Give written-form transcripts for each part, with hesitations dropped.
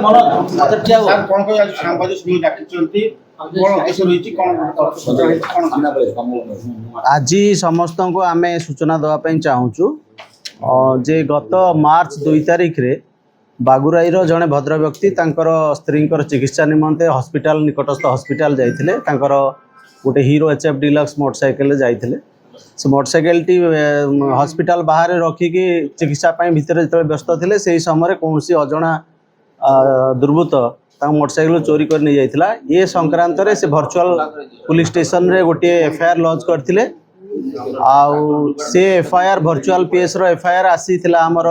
आज समस्त को आम सूचना देवाई चाहूँ जे गत मार्च 2 तारिख रे बागुराई जड़े भद्र व्यक्ति स्त्री चिकित्सा निमंते हॉस्पिटल निकटस्थ हॉस्पिटल जाइथिले गोटे हीरो HF डिलक्स मोटरसाइकेल जाइथिले से मोटरसाइकेल टी हॉस्पिटल बाहर रखिकी चिकित्सा भितर जो व्यस्त थे से समय कौन अजणा दुर्बृत्त मोटरसाइकेल चोरी कर नहीं जाइथिला ये संक्रांत रे से वर्चुअल पुलिस स्टेशन रे गोटे FIR लॉन्च करथिले आउ से FIR वर्चुअल PS रो FIR आसी थिला हमर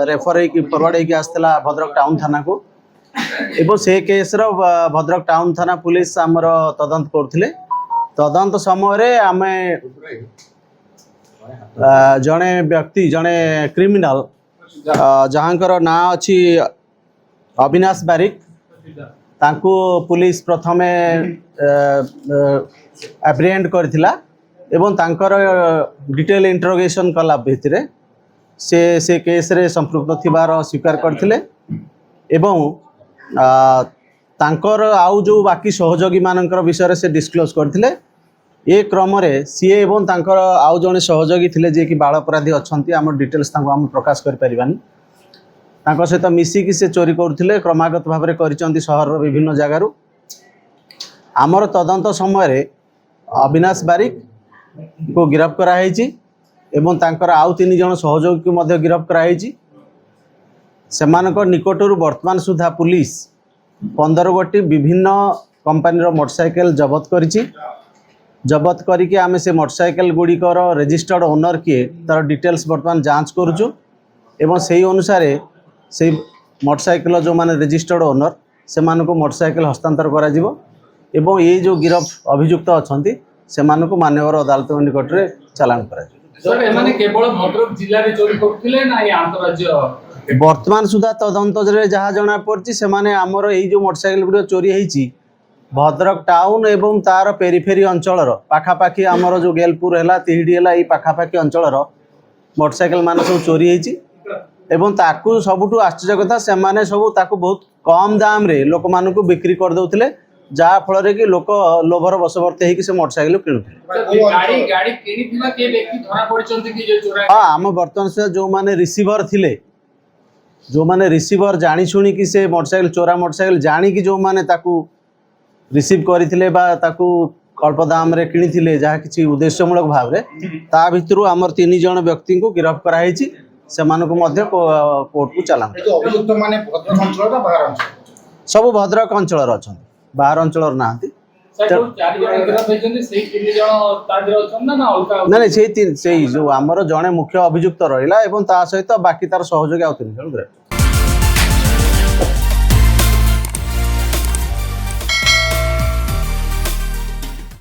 रेफर होई फॉरवर्ड होई आस्थिला भद्रक टाउन थाना को एवं से केस रो भद्रक टाउन थाना पुलिस हमर तदंत करथिले तदंत समय रे आमे जणे व्यक्ति जणे क्रिमिनल जहाँकर ना अछि अविनाश बारिक तांको पुलिस प्रथमे एप्रिहेंड करथिला एवं तांकर डिटेल इंटरोगेशन कला भितरे से केस रे संपृक्त थिबार स्वीकार करथिले एवं तांकर आउ जो बाकी सहयोगी मानकर विषय से डिस्क्लोज करथिले ए क्रम रे सीए एवं तांकर आउ जने सहयोगी थिले जे कि बाल अपराधी अछंती हमर डिटेल्स तांको हम प्रकाश कर परिबानी तांको सहित मिसिकी से चोरी करथिले क्रमागत भाव में करिसंती शहर विभिन्न जगारू आमर तदंत समय अविनाश बारिक को गिरफ्त कराई एवं तांकर आउ 3 जन सहयोगी को मध्य गिरफ्त कराई सेमानक निकटरू वर्तमान सुधा पुलिस 15 गोटी विभिन्न कंपनी रो मोटरसाइकेल जबत करिछि जबत करिके आमे से मोटरसाइकेल गुड़िकर रजिस्टर्ड ओनर किए तार डिटेल्स वर्तमान जांच करूछु एवं सही अनुसार से मोटरसाइकेल जो माने रजिस्टर्ड ओनर से मानको मोटरसाइकेल हस्तांतर करा जिवो एवं ये जो गिरफ्त अभियुक्त अछंती से मानको मान्यवर अदालत निकट रे चालान करा सर एमाने केवल भद्रक जिल्ला रे चोरी करथिले ना ये अंतरराज्य वर्तमान सुधा तदंत रे जहा जणा पड़छि से माने हमर एई जो मोटरसाइकेल गुडी चोरी हेछि भद्रक टाउन एवं तार पेरिफेरी अंचल पाखापाखी आमर जो गेलपुर है तिहिडी है ये पाखापाखी अंचल मोटरसाइकेल मान सब चोरी होती एवं ताकू सबुठू आश्चर्य कथा से माने सब ताकू बहुत कम दाम रे लोक मानकू बिक्री कर दउथिले जहा फल कि लोक लोभर बशवर्ती होगी से मोटरसाइकेल किणुଥିଲେ हाँ आम बर्तमान सुधा जो माने रिसीवर थिले जो माने रिसीवर जानी शुणी कि से मोटरसाइकेल चोरा मोटरसाइकेल जानी कि जो माने ताकू रिसीव करथिले बा ताकू अल्प दाम रे किणिथिले जहा किछि उद्देश्यमूलक भाव रे ता भितरु हमर 3 जन व्यक्ति को गिरफ्त कराई से मानको मध्य कोर्ट को चालान अभियुक्त माने भद्रक अंचल रा बाहर अंचल सब भद्रक अंचल रा अछन बाहर अंचल नांती नहीं से जो आमर जड़े मुख्य अभियुक्त रहा एवं ता सहित बाकी तार सहयोगी आउ 3 जन